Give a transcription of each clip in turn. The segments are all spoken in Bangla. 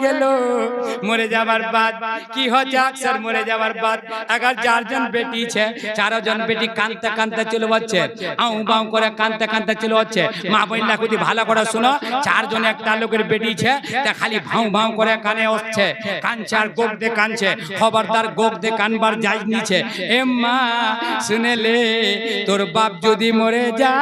গেল। মরে যাবার বাদ কি হচ্ছে, আকসার মরে যাবার বাদ আগার 4 জন বেটি ছে, 4 জন বেটি কানতে কানতে চলে যাচ্ছে, আউ বাউ করে কানতে কানতে চলে যাচ্ছে। মা বইলা কুতি ভালো করে শুনো, 4 জন একটা লোকের বেটি ছে, তা খালি ভাউ ভাউ করে কানে আসছে, কানছে আর গোক দে কানছে। খবরদার গোক দে কানবার যাই নিছে। এ মা শুনেলে তোর বাপ যদি মরে যা,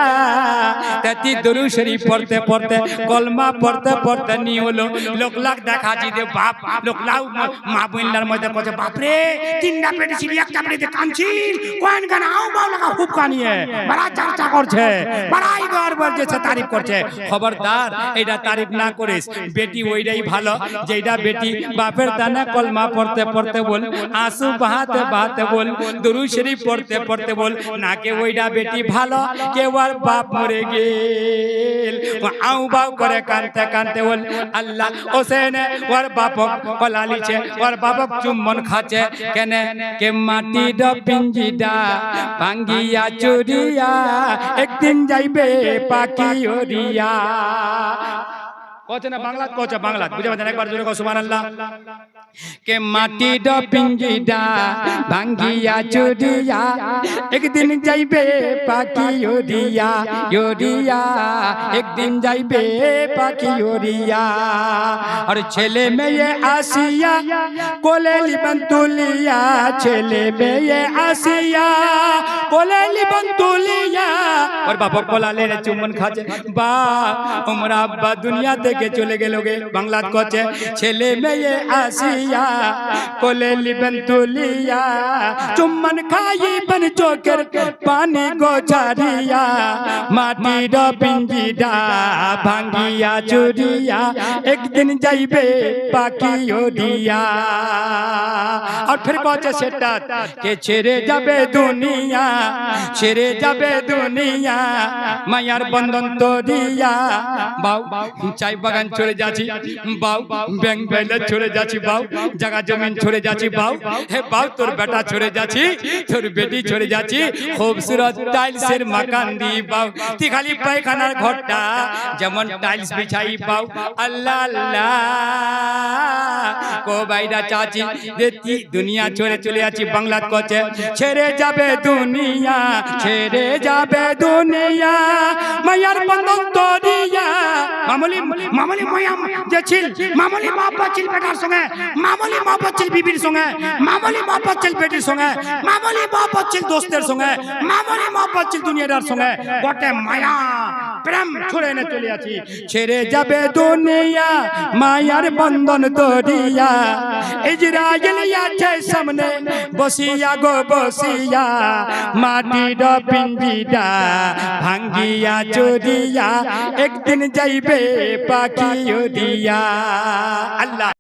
তাতি দরুদ শরীফ পড়তে পড়তে কলমা পড়তে পড়তে নি হলো লোক লাখ দেখা যে বাপ লোক লাউ মা বইলার মধ্যে কছে বাপরে 3টা পেটে ছিল, একটা পেটে কানছিল, কোন গান আও বাউ লাগা হুপ কানিয়ে বড় চর্চা করছে, বড়াই গর্বর যেছে তারিফ করছে। খবরদার এটা তারিফ না করিস, বেটি ওইটাই ভালো যেটা বেটি বাপের দানা কলমা পড়তে পড়তে বল, आंसू बहाते बहाते बोल, दुरूद शरीफ पढ़ते पढ़ते बोल, ना के वोइडा बेटी भालो के वार बाप मरे गेल। आऊ बाऊ करे कानते कानते बोल अल्लाह ओसेने वार बाप कलाली छे, वार बाप चुम्बन खाचे केने के माटी द पिंजिडा भांगिया चुरिया, एक दिन जाइबे पाखी ओरिया। कोचे ना बांग्ला कोचे बांग्ला बुझे बातें एक बार जोरे को सुभान अल्लाह। के माटी द पिंजिडा भांगिया चुरिया, एक दिन जाइबे पाखी ओरिया ओरिया, एक दिन जाइबे पाखी ओरिया। और छेले में ये आसिया कोले लिबन तुलिया, छेले में ये आसिया कोले लिबन तुलिया। और बाप कोला ले रे चुम्बन खाचे बा उमरा अब्बा दुनिया के चले गेलोगे। बांग्ला कोचे छेले में ये आसिया कोले लिबन तुलिया, चुम्बन खाई बन चोकर पानी गोचारिया, माटी द पिंजिडा भांगिया चुरिया, एक दिन जाइबे पाखी ओरिया। और फिर कोचे सेटा के छेड़े जाबे दुनिया, छेड़े जाबे दुनिया, मायार बंधन तोरिया। बाऊ चाय बागान छोड़े जाची बाऊ, बैंक बैलेंस छोड़े जाची बाऊ, जगह जमीन छोड़े जाची बाऊ, हे बाऊ तोर बेटा छोड़े जाची, तोर बेटी छोड़े जाची, खूबसूरत टाइल्सेर मकान दी बाऊ, ती खाली पायखानार घरटा जेमन टाइल्स बिछाई बाऊ। अल्लाह अल्लाह को বাইরা চাচি দেতি দুনিয়া ছেড়ে চলে যাচ্ছি। বাংলা কোচে ছেড়ে যাবে দুনিয়া, ছেড়ে যাবে দুনিয়া, মায়ার বন্ধন তরিয়া। মামুলি মামুলি ময়াম যে ছিল, মামুলি মহব্বত ছিল বেটার সঙ্গে, মামুলি মহব্বত ছিল বিবির সঙ্গে, মামুলি মহব্বত ছিল বেটির সঙ্গে, মামুলি মহব্বত ছিল দোস্তের সঙ্গে, মামুলি মহব্বত ছিল দুনিয়াদার সঙ্গে। গোটে মায়া প্রেম ছুড়ে এনে চলে যাচ্ছি। ছেড়ে যাবে দুনিয়া মায়ার বন্ধন তরিয়া, ইজরাইল আছে সামনে বসিয়া গো বসিয়া, মাটি দ পিঞ্জিডা ভাঙ্গিয়া চুরিয়া, একদিন যাইবে পাখি ওরিয়া। আল্লাহ।